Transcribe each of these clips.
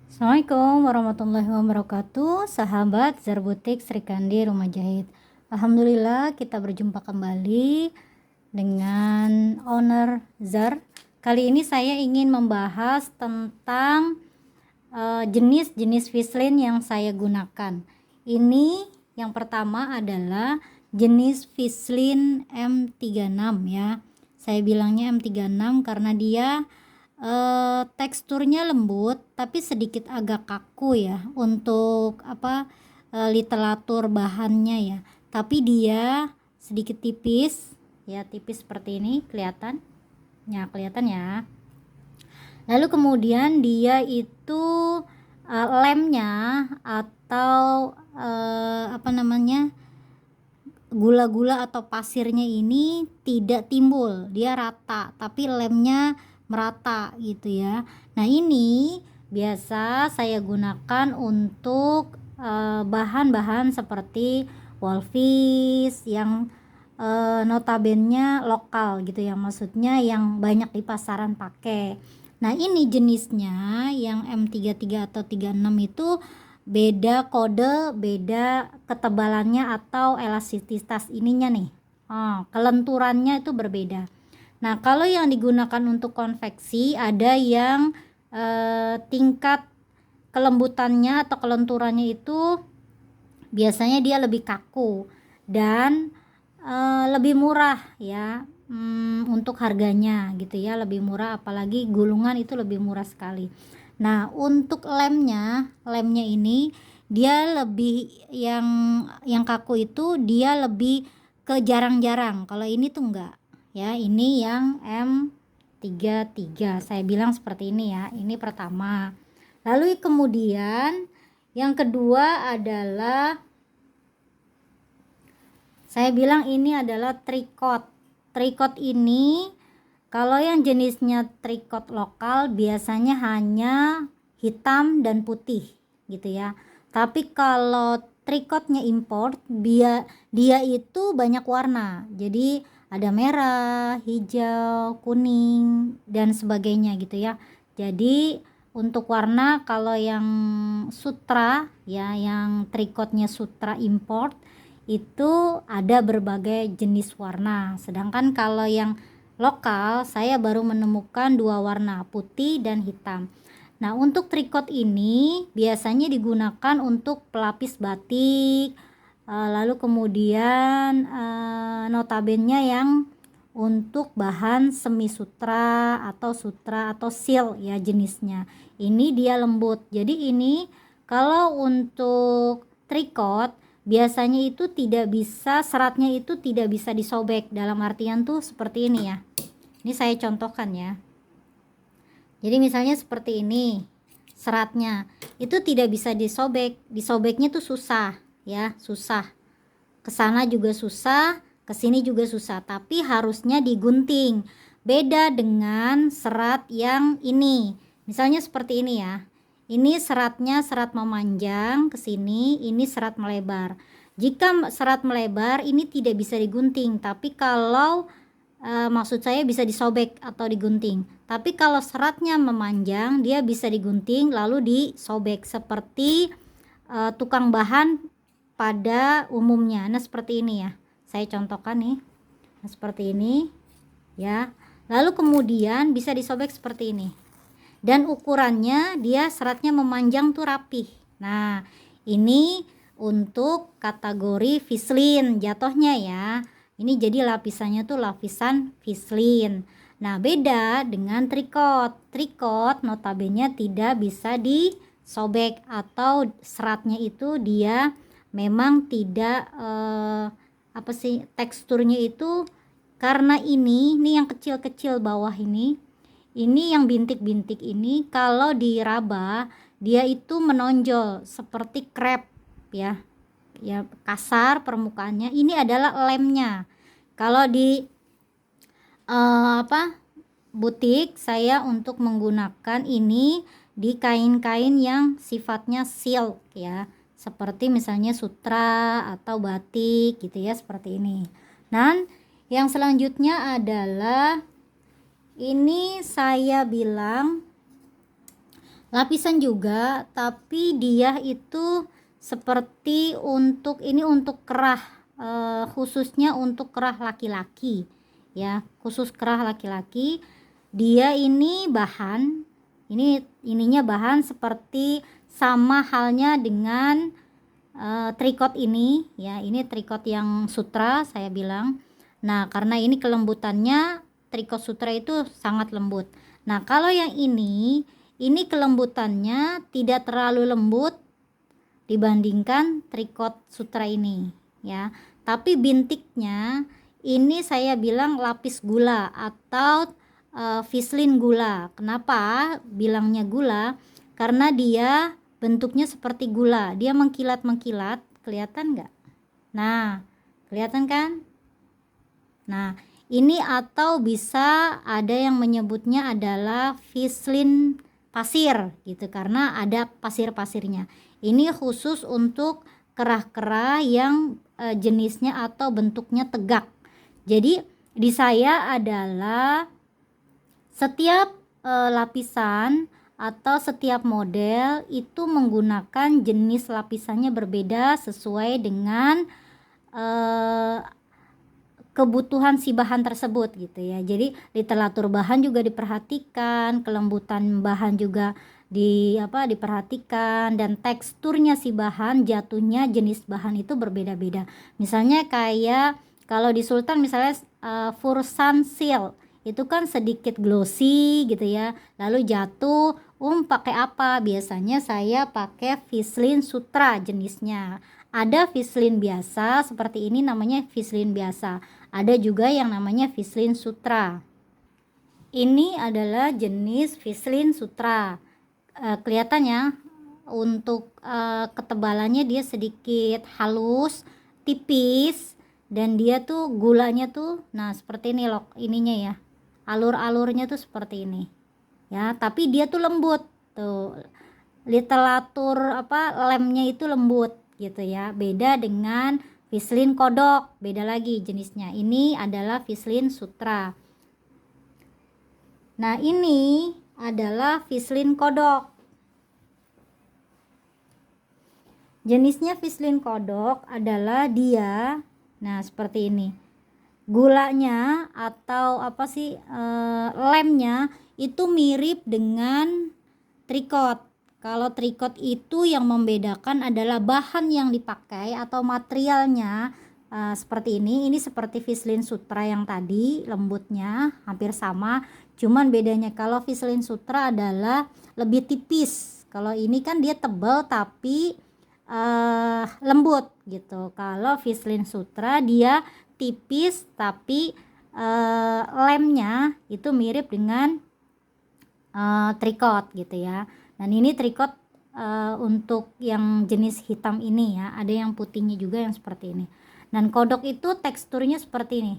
Assalamualaikum warahmatullahi wabarakatuh, sahabat Zarbutik Sri Kandi Rumah Jahit. Alhamdulillah kita berjumpa kembali dengan owner Zar. Kali ini saya ingin membahas tentang jenis-jenis Vislin yang saya gunakan. Ini yang pertama adalah jenis Vislin M36 ya. Saya bilangnya M36 karena dia teksturnya lembut tapi sedikit agak kaku ya untuk literatur bahannya ya, tapi dia sedikit tipis ya, tipis seperti ini, kelihatan ya. Lalu kemudian dia itu lemnya atau gula-gula atau pasirnya ini tidak timbul, dia rata tapi lemnya merata gitu ya. Nah, ini biasa saya gunakan untuk bahan-bahan seperti Wolfish yang notabene lokal gitu ya, maksudnya yang banyak di pasaran pakai. Nah, ini jenisnya yang M33 atau 36 itu beda kode, beda ketebalannya atau elastisitas ininya nih. Kelenturannya itu berbeda. Nah, kalau yang digunakan untuk konveksi ada yang tingkat kelembutannya atau kelenturannya itu biasanya dia lebih kaku dan lebih murah ya, untuk harganya gitu ya, lebih murah, apalagi gulungan itu lebih murah sekali. Nah, untuk lemnya ini dia lebih yang kaku itu dia lebih ke jarang-jarang. Kalau ini tuh enggak ya, ini yang M33 saya bilang seperti ini ya, ini pertama. Lalu kemudian yang kedua adalah saya bilang ini adalah tricot. Tricot ini kalau yang jenisnya tricot lokal biasanya hanya hitam dan putih gitu ya. Tapi kalau tricotnya import dia itu banyak warna. Jadi ada merah, hijau, kuning dan sebagainya gitu ya. Jadi untuk warna kalau yang sutra ya, yang tricotnya sutra import itu ada berbagai jenis warna. Sedangkan kalau yang lokal saya baru menemukan dua warna, putih dan hitam. Nah, untuk tricot ini biasanya digunakan untuk pelapis batik, lalu kemudian notabene yang untuk bahan semi sutra atau silk ya jenisnya. Ini dia lembut. Jadi ini kalau untuk tricot biasanya itu tidak bisa, seratnya itu tidak bisa disobek, dalam artian tuh seperti ini ya. Ini saya contohkan ya. Jadi misalnya seperti ini, seratnya itu tidak bisa disobek, disobeknya tuh susah ya, susah. Kesana juga susah, kesini juga susah, tapi harusnya digunting. Beda dengan serat yang ini, misalnya seperti ini ya. Ini seratnya serat memanjang ke sini, ini serat melebar. Jika serat melebar ini tidak bisa digunting, tapi kalau maksud saya bisa disobek atau digunting. Tapi kalau seratnya memanjang dia bisa digunting lalu disobek seperti tukang bahan pada umumnya. Nah, seperti ini ya. Saya contohkan nih. Nah, seperti ini ya. Lalu kemudian bisa disobek seperti ini. Dan ukurannya dia seratnya memanjang tuh rapih. Nah, ini untuk kategori Vislin jatuhnya ya. Ini jadi lapisannya tuh lapisan Vislin. Nah, beda dengan tricot. Tricot notabene tidak bisa disobek atau seratnya itu dia memang tidak teksturnya itu, karena ini yang kecil-kecil bawah ini yang bintik-bintik ini kalau diraba dia itu menonjol seperti krep ya, kasar permukaannya. Ini adalah lemnya. Kalau di butik saya untuk menggunakan ini di kain-kain yang sifatnya silk ya, seperti misalnya sutra atau batik gitu ya, seperti ini. Dan yang selanjutnya adalah ini saya bilang Lapisan juga, tapi dia itu seperti untuk ini untuk kerah, khususnya untuk kerah laki-laki ya, khusus kerah laki-laki. Dia ini bahan, ininya bahan seperti sama halnya dengan tricot ini ya, ini tricot yang sutra saya bilang. Nah, karena ini kelembutannya, tricot sutra itu sangat lembut. Nah, kalau yang ini kelembutannya tidak terlalu lembut dibandingkan tricot sutra ini ya. Tapi bintiknya ini saya bilang lapis gula atau Vislin gula. Kenapa bilangnya gula? Karena dia bentuknya seperti gula, dia mengkilat-mengkilat, kelihatan nggak? Nah, kelihatan kan? Nah, ini atau bisa ada yang menyebutnya adalah Vislin pasir gitu, karena ada pasir-pasirnya. Ini khusus untuk kerah-kerah yang jenisnya atau bentuknya tegak. Jadi di saya adalah setiap lapisan atau setiap model itu menggunakan jenis lapisannya berbeda sesuai dengan kebutuhan si bahan tersebut gitu ya. Jadi literatur bahan juga diperhatikan, kelembutan bahan juga diperhatikan, dan teksturnya si bahan, jatuhnya jenis bahan itu berbeda-beda. Misalnya kayak kalau di Sultan misalnya Fursan Seal itu kan sedikit glossy gitu ya, lalu jatuh pakai apa? Biasanya saya pakai Vislin Sutra jenisnya. Ada Vislin biasa seperti ini, namanya Vislin biasa. Ada juga yang namanya Vislin Sutra. Ini adalah jenis Vislin Sutra. Kelihatannya untuk ketebalannya dia sedikit halus, tipis, dan dia tuh gulanya tuh, nah seperti ini loh ininya ya, alur-alurnya tuh seperti ini ya, tapi dia tuh lembut tuh, literatur lemnya itu lembut gitu ya. Beda dengan Vislin kodok, beda lagi jenisnya. Ini adalah Vislin Sutra. Nah, ini adalah Vislin kodok. Jenisnya Vislin kodok adalah dia, nah seperti ini. Gulanya atau lemnya itu mirip dengan tricot. Kalau tricot itu yang membedakan adalah bahan yang dipakai atau materialnya. Seperti ini seperti Vislin Sutra yang tadi, lembutnya hampir sama, cuman bedanya kalau Vislin Sutra adalah lebih tipis. Kalau ini kan dia tebal tapi lembut gitu. Kalau Vislin Sutra dia tipis tapi lemnya itu mirip dengan tricot gitu ya. Dan ini tricot untuk yang jenis hitam ini ya, ada yang putihnya juga yang seperti ini. Dan kodok itu teksturnya seperti ini,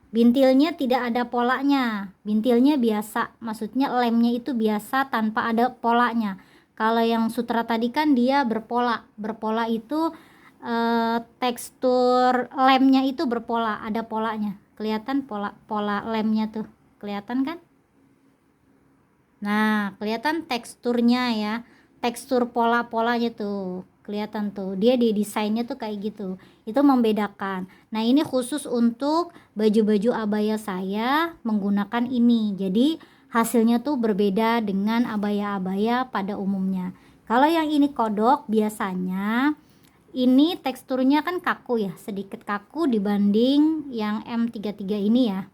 bintilnya tidak ada polanya, bintilnya biasa, maksudnya lemnya itu biasa tanpa ada polanya. Kalau yang sutra tadi kan dia berpola itu tekstur lemnya itu berpola, ada polanya, kelihatan pola lemnya tuh, kelihatan kan? Nah, kelihatan teksturnya ya, tekstur pola-polanya tuh kelihatan tuh, dia di desainnya tuh kayak gitu, itu membedakan. Nah, ini khusus untuk baju-baju abaya saya menggunakan ini, jadi hasilnya tuh berbeda dengan abaya-abaya pada umumnya. Kalau yang ini kodok, biasanya ini teksturnya kan kaku ya, sedikit kaku dibanding yang M33 ini ya.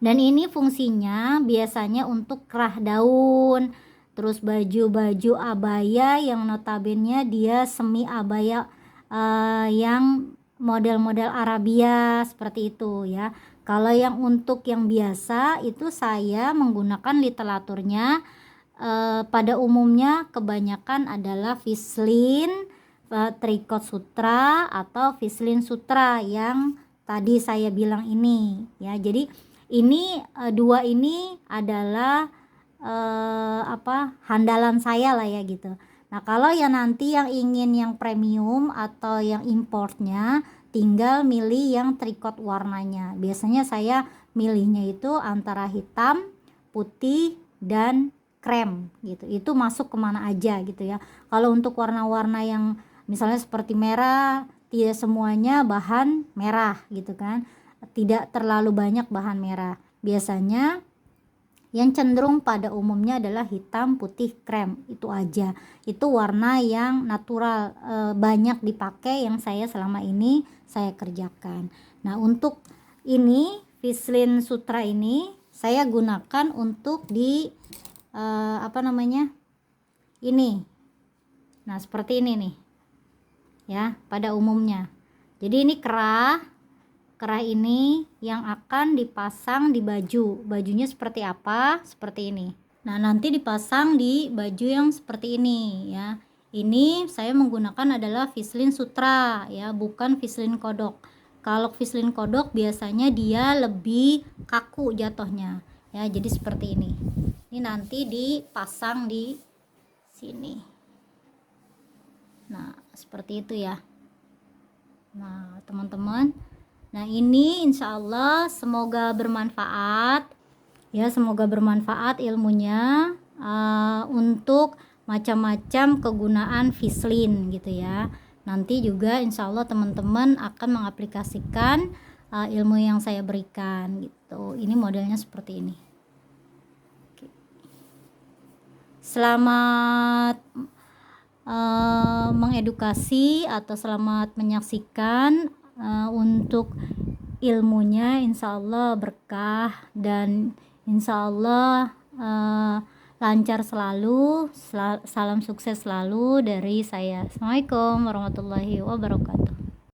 Dan ini fungsinya biasanya untuk kerah daun, terus baju-baju abaya yang notabene dia semi abaya yang model-model Arabia seperti itu ya. Kalau yang untuk yang biasa itu saya menggunakan literaturnya pada umumnya kebanyakan adalah Vislin, Tricot Sutra atau Vislin Sutra yang tadi saya bilang ini ya. Jadi ini dua ini adalah handalan saya lah ya gitu. Nah, kalau ya nanti yang ingin yang premium atau yang importnya, tinggal milih yang tricot warnanya. Biasanya saya milihnya itu antara hitam, putih, dan krem gitu. Itu masuk kemana aja gitu ya. Kalau untuk warna-warna yang misalnya seperti merah, tidak semuanya bahan merah gitu kan, tidak terlalu banyak bahan merah. Biasanya yang cenderung pada umumnya adalah hitam, putih, krem, itu aja. Itu warna yang natural, banyak dipakai yang selama ini saya kerjakan. Nah, untuk ini Vislin Sutra ini saya gunakan untuk di ini. Nah, seperti ini nih ya pada umumnya. Jadi ini kerah ini yang akan dipasang di bajunya seperti apa, seperti ini. Nah, nanti dipasang di baju yang seperti ini ya. Ini saya menggunakan adalah Vislin Sutra ya, bukan Vislin Kodok. Kalau Vislin Kodok biasanya dia lebih kaku jatuhnya ya, jadi seperti ini. Ini nanti dipasang di sini. Nah, seperti itu ya. Nah, teman-teman, nah ini insya Allah semoga bermanfaat ya, semoga bermanfaat ilmunya untuk macam-macam kegunaan Vislin gitu ya. Nanti juga insya Allah teman-teman akan mengaplikasikan ilmu yang saya berikan gitu. Ini modelnya seperti ini. Oke. Selamat mengedukasi atau selamat menyaksikan. Untuk ilmunya insya Allah berkah dan insya Allah lancar selalu. Salam sukses selalu dari saya. Assalamualaikum warahmatullahi wabarakatuh.